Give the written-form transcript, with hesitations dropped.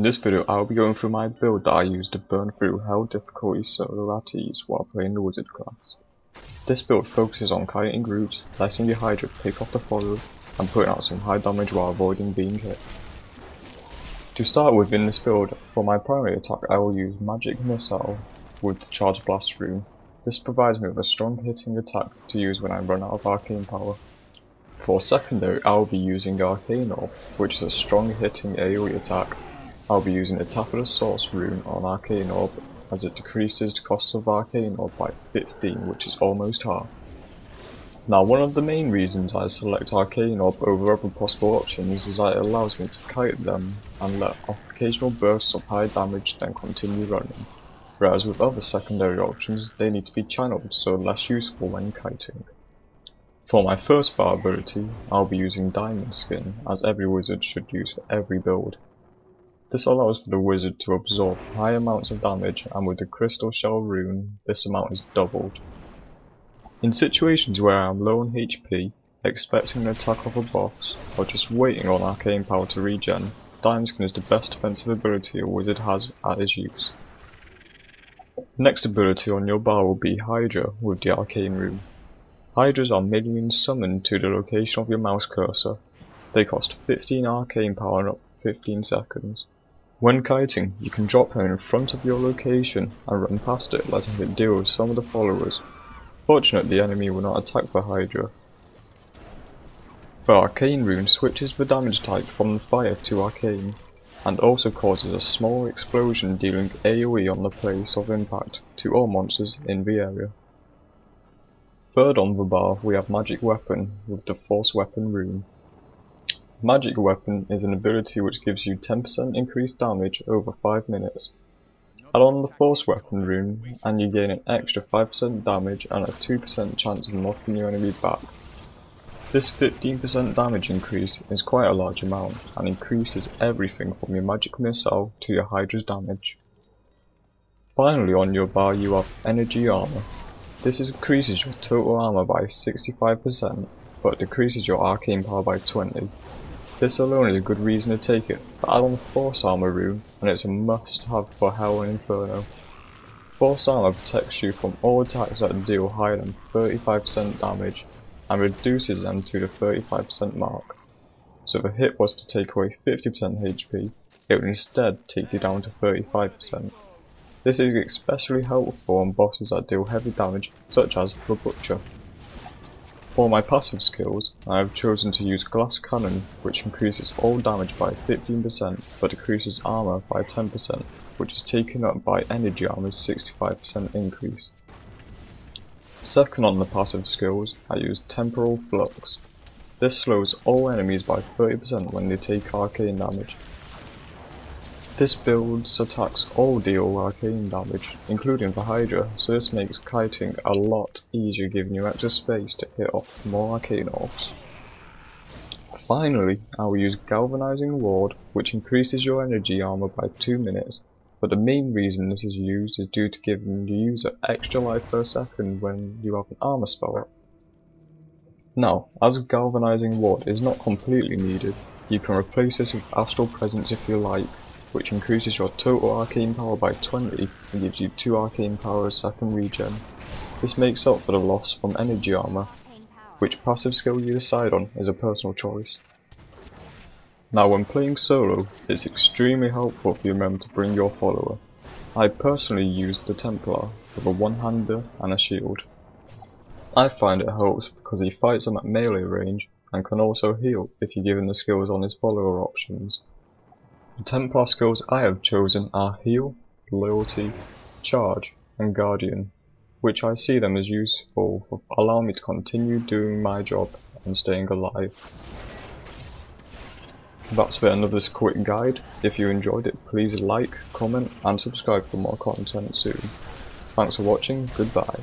In this video I will be going through my build that I used to burn through hell difficulty solo at ease while playing the wizard class. This build focuses on kiting groups, letting your Hydra pick off the follower, and putting out some high damage while avoiding being hit. To start with in this build, for my primary attack I will use Magic Missile with the Charge Blast rune. This provides me with a strong hitting attack to use when I run out of arcane power. For secondary I will be using Arcane Orb, which is a strong hitting AoE attack. I will be using the Tap of the Source rune on Arcane Orb, as it decreases the cost of Arcane Orb by 15, which is almost half. Now, one of the main reasons I select Arcane Orb over other possible options is that it allows me to kite them and let off occasional bursts of high damage then continue running, whereas with other secondary options they need to be channeled, so less useful when kiting. For my first bar ability, I'll be using Diamond Skin, as every wizard should use for every build. This allows for the wizard to absorb high amounts of damage, and with the Crystal Shell rune, this amount is doubled. In situations where I am low on HP, expecting an attack off a boss, or just waiting on arcane power to regen, Diamond Skin is the best defensive ability a wizard has at his use. Next ability on your bar will be Hydra with the Arcane rune. Hydras are minions summoned to the location of your mouse cursor. They cost 15 arcane power and up to 15 seconds. When kiting, you can drop them in front of your location and run past it, letting it deal with some of the followers. Fortunately, the enemy will not attack the Hydra. The Arcane rune switches the damage type from fire to arcane, and also causes a small explosion dealing AoE on the place of impact to all monsters in the area. Third on the bar we have Magic Weapon with the Force Weapon rune. Magic Weapon is an ability which gives you 10% increased damage over 5 minutes. Add on the Force Weapon rune and you gain an extra 5% damage and a 2% chance of knocking your enemy back. This 15% damage increase is quite a large amount and increases everything from your Magic Missile to your Hydra's damage. Finally on your bar you have Energy Armor. This increases your total armor by 65%, but decreases your arcane power by 20. This alone is a good reason to take it, but add on the Force Armor rune, and it's a must have for Hell and Inferno. Force Armor protects you from all attacks that deal higher than 35% damage, and reduces them to the 35% mark. So if a hit was to take away 50% HP, it would instead take you down to 35%. This is especially helpful on bosses that deal heavy damage, such as the Butcher. For my passive skills, I have chosen to use Glass Cannon, which increases all damage by 15% but decreases armor by 10%, which is taken up by Energy Armor's 65% increase. Second on the passive skills, I use Temporal Flux. This slows all enemies by 30% when they take arcane damage. This build's attacks all deal arcane damage, including the Hydra, so this makes kiting a lot easier, giving you extra space to hit off more arcane orbs. Finally, I will use Galvanizing Ward, which increases your energy armor by 2 minutes, but the main reason this is used is due to giving the user extra life per second when you have an armor spell up. Now, as Galvanizing Ward is not completely needed, you can replace this with Astral Presence if you like, which increases your total arcane power by 20 and gives you 2 arcane power a second regen. This makes up for the loss from energy armor. Which passive skill you decide on is a personal choice. Now when playing solo, it's extremely helpful if you remember to bring your follower. I personally used the Templar with a one-hander and a shield. I find it helps because he fights them at melee range and can also heal if you're given the skills on his follower options. The Templar skills I have chosen are Heal, Loyalty, Charge, and Guardian, which I see them as useful for allowing me to continue doing my job and staying alive. That's the end of this quick guide. If you enjoyed it, please like, comment, and subscribe for more content soon. Thanks for watching, goodbye.